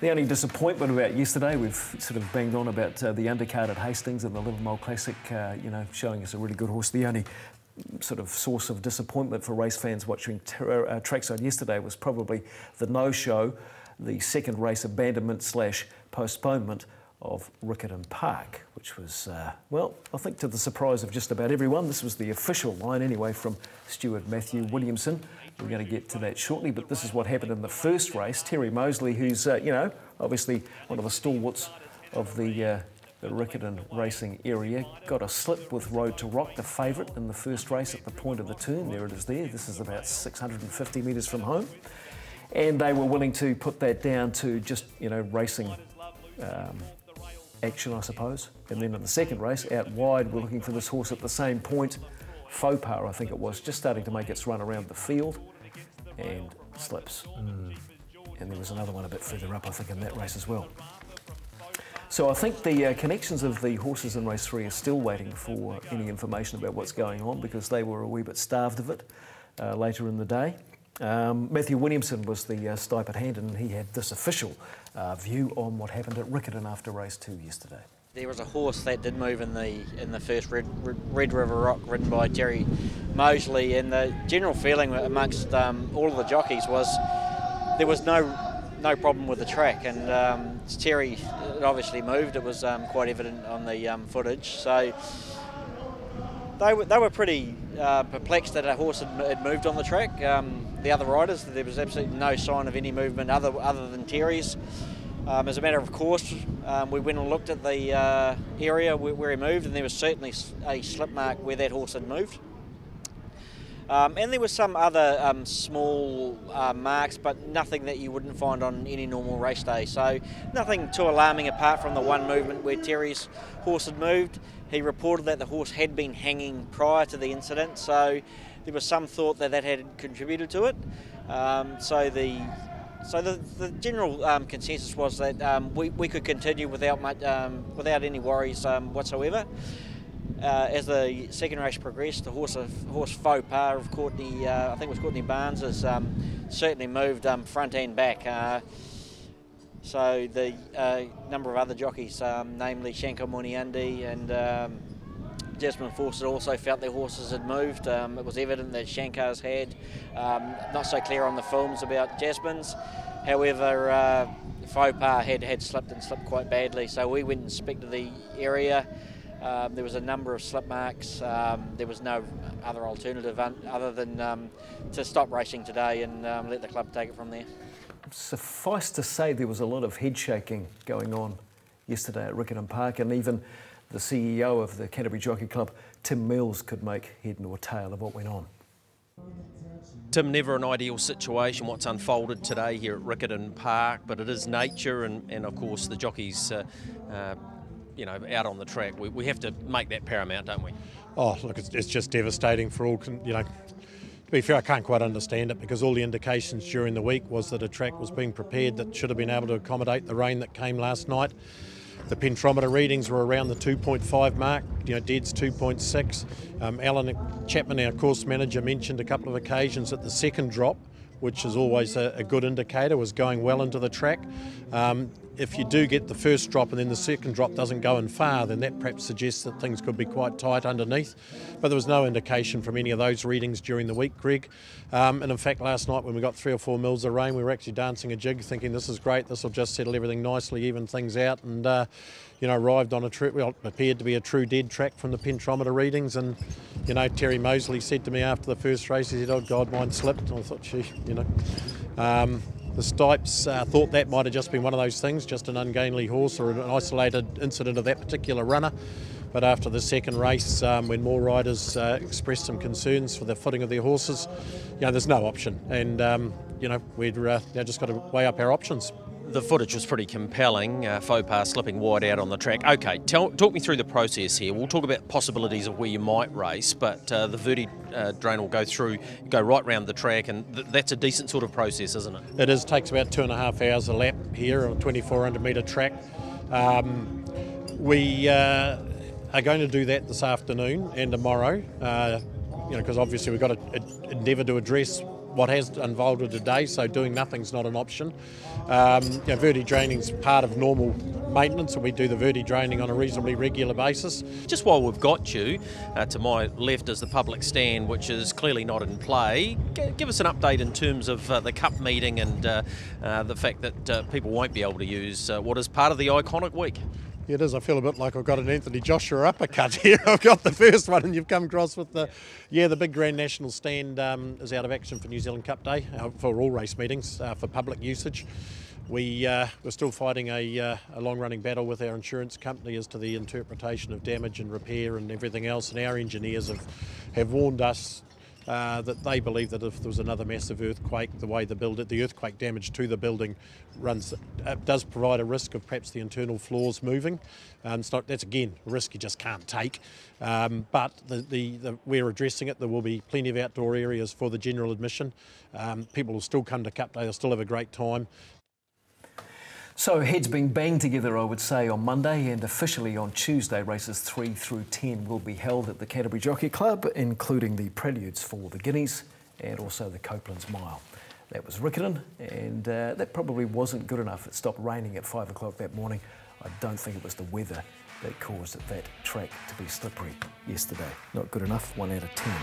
The only disappointment about yesterday, we've sort of banged on about the undercard at Hastings and the Livermore Classic, showing us a really good horse. The only sort of source of disappointment for race fans watching trackside yesterday was probably the no-show, the second race abandonment / postponement of Riccarton Park, which was, well, I think to the surprise of just about everyone. This was the official line anyway from Steward Matthew Williamson. We're going to get to that shortly, but this is what happened in the first race. Terry Mosley, who's, obviously one of the stalwarts of the Riccarton racing area, got a slip with Road to Rock, the favourite in the first race at the point of the turn. There it is there. This is about 650 metres from home. And they were willing to put that down to just, racing action, I suppose. And then in the second race, out wide, we're looking for this horse at the same point. Faux pas, I think it was, just starting to make its run around the field and slips. And there was another one a bit further up, I think, in that race as well. So I think the connections of the horses in race 3 are still waiting for any information about what's going on, because they were a wee bit starved of it later in the day. Matthew Williamson was the stipe at hand, and he had this official view on what happened at Riccarton after race 2 yesterday. There was a horse that did move in the first Red River Rock, ridden by Terry Mosley, and the general feeling amongst all of the jockeys was there was no problem with the track, and Terry obviously moved. It was quite evident on the footage, so they were pretty perplexed that a horse had moved on the track. The other riders, there was absolutely no sign of any movement other than Terry's. As a matter of course, we went and looked at the area where he moved, and there was certainly a slip mark where that horse had moved. And there were some other small marks, but nothing that you wouldn't find on any normal race day. So nothing too alarming apart from the one movement where Terry's horse had moved. He reported that the horse had been hanging prior to the incident, so there was some thought that had contributed to it. So the general consensus was that we could continue without any worries whatsoever. As the second race progressed, the horse faux pas of Courtney, I think it was Courtney Barnes, has certainly moved front and back. So the number of other jockeys, namely Shankar Muniundi and Jasmine Fawcett, also felt their horses had moved. It was evident that Shankar's had. Not so clear on the films about Jasmine's. However, faux pas had slipped quite badly, so we went and inspected the area. There was a number of slip marks. There was no other alternative other than to stop racing today and let the club take it from there. Suffice to say, there was a lot of head shaking going on yesterday at Riccarton Park, and even the CEO of the Canterbury Jockey Club, Tim Mills, could make head nor tail of what went on. Tim, never an ideal situation what's unfolded today here at Riccarton Park, but it is nature, and of course the jockeys out on the track. We have to make that paramount, don't we? Oh, look, it's just devastating for all, To be fair, I can't quite understand it, because all the indications during the week was that a track was being prepared that should have been able to accommodate the rain that came last night. The pentrometer readings were around the 2.5 mark, dead's 2.6. Alan Chapman, our course manager, mentioned a couple of occasions that the second drop, which is always a good indicator, was going well into the track. If you do get the first drop and then the second drop doesn't go in far, then that perhaps suggests that things could be quite tight underneath. But there was no indication from any of those readings during the week, Greg. And in fact, last night when we got 3 or 4 mils of rain, we were actually dancing a jig, thinking this is great, this will just settle everything nicely, even things out, and arrived on appeared to be a true dead track from the pentrometer readings. And Terry Mosley said to me after the first race, he said, "Oh God, mine slipped." And I thought, gee, the stipes thought that might have just been one of those things, just an ungainly horse or an isolated incident of that particular runner. But after the second race, when more riders expressed some concerns for the footing of their horses, there's no option, and we've just got to weigh up our options. The footage was pretty compelling, faux pas slipping wide out on the track. Okay, talk me through the process here. We'll talk about possibilities of where you might race, but the Verdi drain will go right round the track, and that's a decent sort of process, isn't it? It is. Takes about 2.5 hours a lap here on a 2,400 metre track. We are going to do that this afternoon and tomorrow, because obviously we've got to endeavour to address what has unfolded today, so doing nothing's not an option. Verti draining's part of normal maintenance, and we do the verti draining on a reasonably regular basis. Just while we've got you, to my left is the public stand, which is clearly not in play. Give us an update in terms of the Cup meeting and the fact that people won't be able to use what is part of the iconic week. Yeah, it is. I feel a bit like I've got an Anthony Joshua uppercut here. I've got the first one and you've come across with the big Grand National stand is out of action for New Zealand Cup Day, for all race meetings, for public usage. We're still fighting a long-running battle with our insurance company as to the interpretation of damage and repair and everything else, and our engineers have warned us that they believe that if there was another massive earthquake, the way the earthquake damage to the building does provide a risk of perhaps the internal floors moving. That's again a risk you just can't take. But we're addressing it. There will be plenty of outdoor areas for the general admission. People will still come to Cup Day. They'll still have a great time. So heads being banged together, I would say, on Monday, and officially on Tuesday, races 3 through 10 will be held at the Canterbury Jockey Club, including the preludes for the Guineas and also the Copeland's Mile. That was Riccarton, and that probably wasn't good enough. It stopped raining at 5 o'clock that morning. I don't think it was the weather that caused that track to be slippery yesterday. Not good enough, 1 out of 10.